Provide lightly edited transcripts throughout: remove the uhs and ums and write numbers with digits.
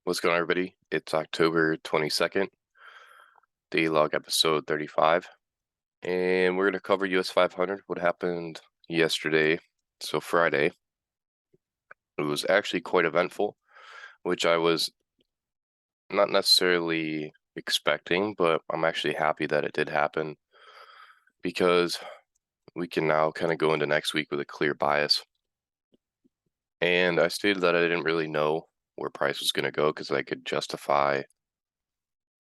What's going on, everybody? It's October 22nd, daily log episode 35, and we're going to cover US 500, what happened yesterday, so Friday. It was actually quite eventful, which I was not necessarily expecting, but I'm actually happy that it did happen because we can now kind of go into next week with a clear bias. And I stated that I didn't really know where price was going to go because I could justify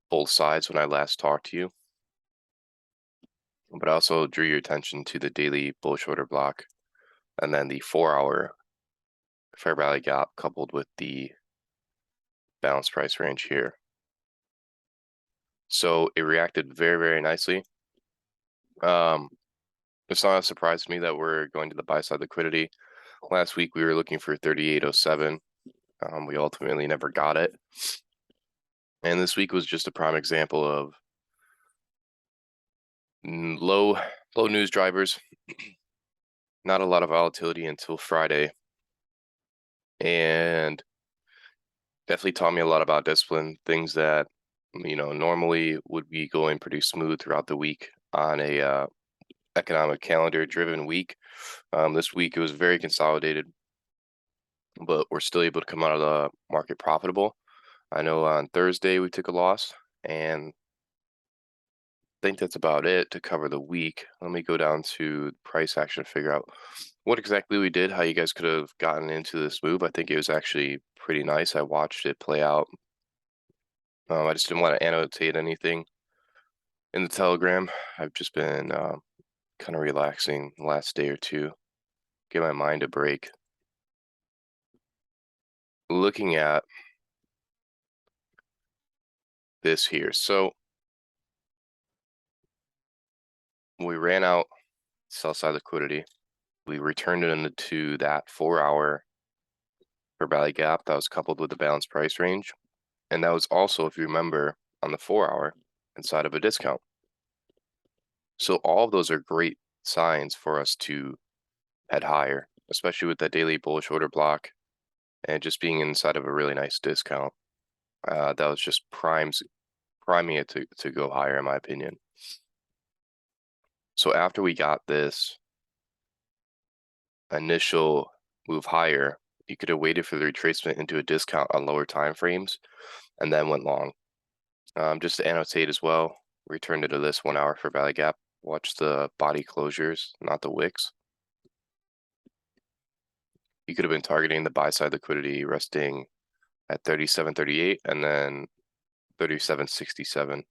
both sides when I last talked to you. But I also drew your attention to the daily bullish order block and then the 4-hour fair value gap coupled with the balanced price range here. So it reacted very, very nicely. It's not a surprise to me that we're going to the buy side liquidity. Last week we were looking for 38.07. We ultimately never got it. And this week was just a prime example of low news drivers. Not a lot of volatility until Friday. And definitely taught me a lot about discipline, things that, normally would be going pretty smooth throughout the week on a economic calendar driven week. This week it was very consolidated, but we're still able to come out of the market profitable. I know on Thursday we took a loss, and I think that's about it to cover the week. Let me go down to price action to figure out what exactly we did, how you guys could have gotten into this move. I think it was actually pretty nice. I watched it play out. I just didn't want to annotate anything in the Telegram. I've just been kind of relaxing the last day or two, give my mind a break. Looking at this here, so we ran out sell side liquidity. We returned it into that 4-hour fair value gap that was coupled with the balanced price range, and that was also, if you remember, on the 4-hour inside of a discount. So all of those are great signs for us to head higher, especially with that daily bullish order block and just being inside of a really nice discount. That was just priming it to go higher, in my opinion. So after we got this initial move higher, you could have waited for the retracement into a discount on lower time frames and then went long. Just to annotate as well, returned into this 1-hour fair value gap. Watch the body closures, not the wicks. You could have been targeting the buy side liquidity resting at 37.38 and then 37.67.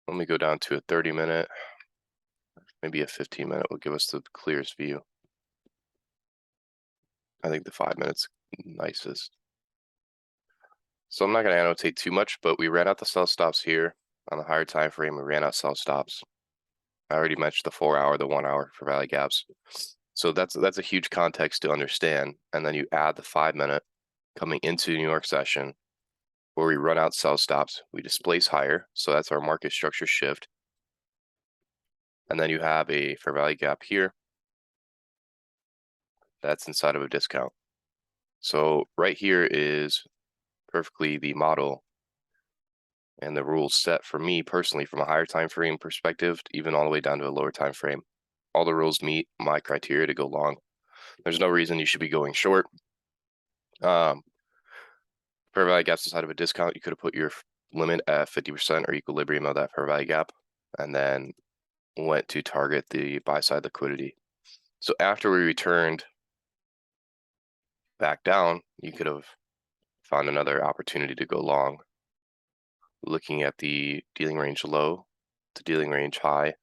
Let me go down to a 30-minute. Maybe a 15-minute will give us the clearest view. I think the 5 minutes nicest. So I'm not going to annotate too much, but we ran out the sell stops here on the higher time frame. We ran out sell stops. I already mentioned the 4-hour, the 1-hour for value gaps. So that's a huge context to understand. And then you add the 5-minute coming into New York session where we run out sell stops, we displace higher. So that's our market structure shift. And then you have a fair value gap here that's inside of a discount. So right here is perfectly the model and the rules set for me personally from a higher time frame perspective, even all the way down to a lower time frame. All the rules meet my criteria to go long. There's no reason you should be going short. Fair value gaps inside of a discount, you could have put your limit at 50% or equilibrium of that fair value gap, and then went to target the buy side liquidity. So after we returned back down, you could have found another opportunity to go long. Looking at the dealing range low to dealing range high,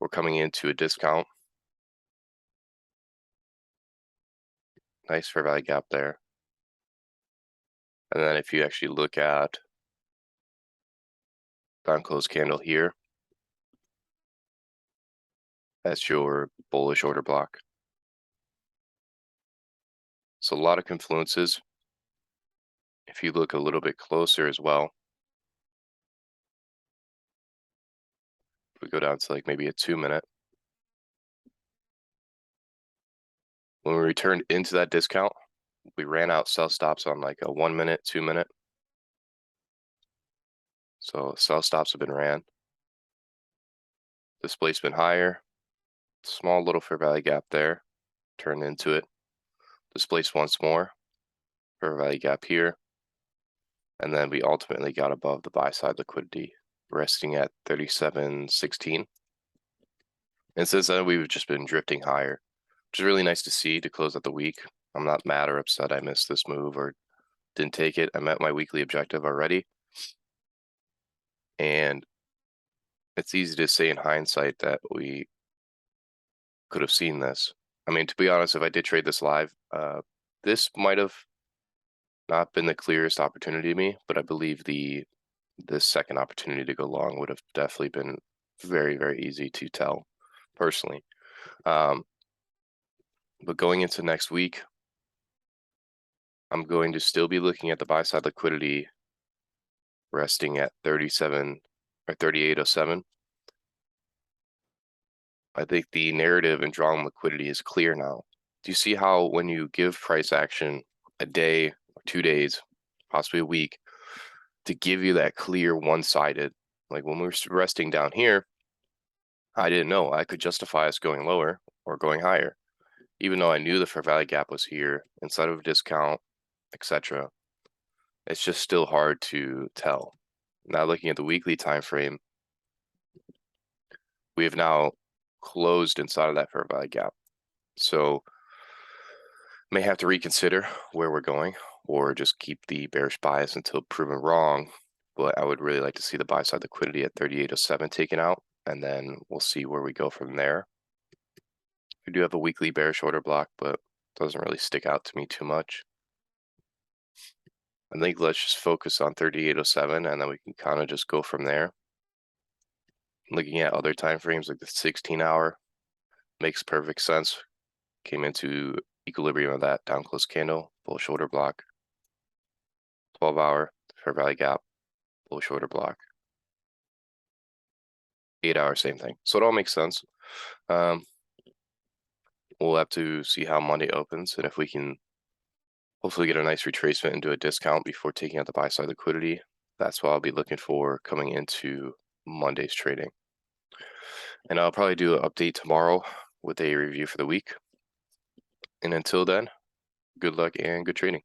we're coming into a discount. Nice fair value gap there. And then if you actually look at down close candle here, that's your bullish order block. So a lot of confluences. If you look a little bit closer as well, we go down to like maybe a 2-minute. When we returned into that discount, We ran out sell stops on like a 1 minute, 2 minute. So sell stops have been ran. Displacement higher. Small little fair value gap there. Turned into it. Displaced once more. Fair value gap here. And then we ultimately got above the buy side liquidity, resting at 37.16. And since then, we've just been drifting higher, which is really nice to see to close out the week. I'm not mad or upset I missed this move or didn't take it. I met my weekly objective already. And it's easy to say in hindsight that we could have seen this. I mean, to be honest, if I did trade this live, this might have not been the clearest opportunity to me, but I believe this second opportunity to go long would have definitely been very, very easy to tell personally. But going into next week, I'm going to still be looking at the buy side liquidity resting at 37 or 38.07. I think the narrative in drawing liquidity is clear now. Do you see how when you give price action a day or 2 days, possibly a week, to give you that clear one-sided, like when we were resting down here, I didn't know. I could justify us going lower or going higher, even though I knew the fair value gap was here inside of a discount, etc. It's just still hard to tell. Now looking at the weekly time frame, we have now closed inside of that fair value gap. So may have to reconsider where we're going or just keep the bearish bias until proven wrong. But I would really like to see the buy side liquidity at 38.07 taken out, and then we'll see where we go from there. We do have a weekly bearish order block, but it doesn't really stick out to me too much. I think let's just focus on 38.07, and then we can kind of just go from there. Looking at other time frames like the 16-hour makes perfect sense. Came into equilibrium of that down close candle, bullish order block. 12-hour fair value gap, bullish order block. 8-hour, same thing. So it all makes sense. We'll have to see how Monday opens and if we can hopefully get a nice retracement into a discount before taking out the buy side liquidity. That's what I'll be looking for coming into Monday's trading. And I'll probably do an update tomorrow with a review for the week. And until then, good luck and good trading.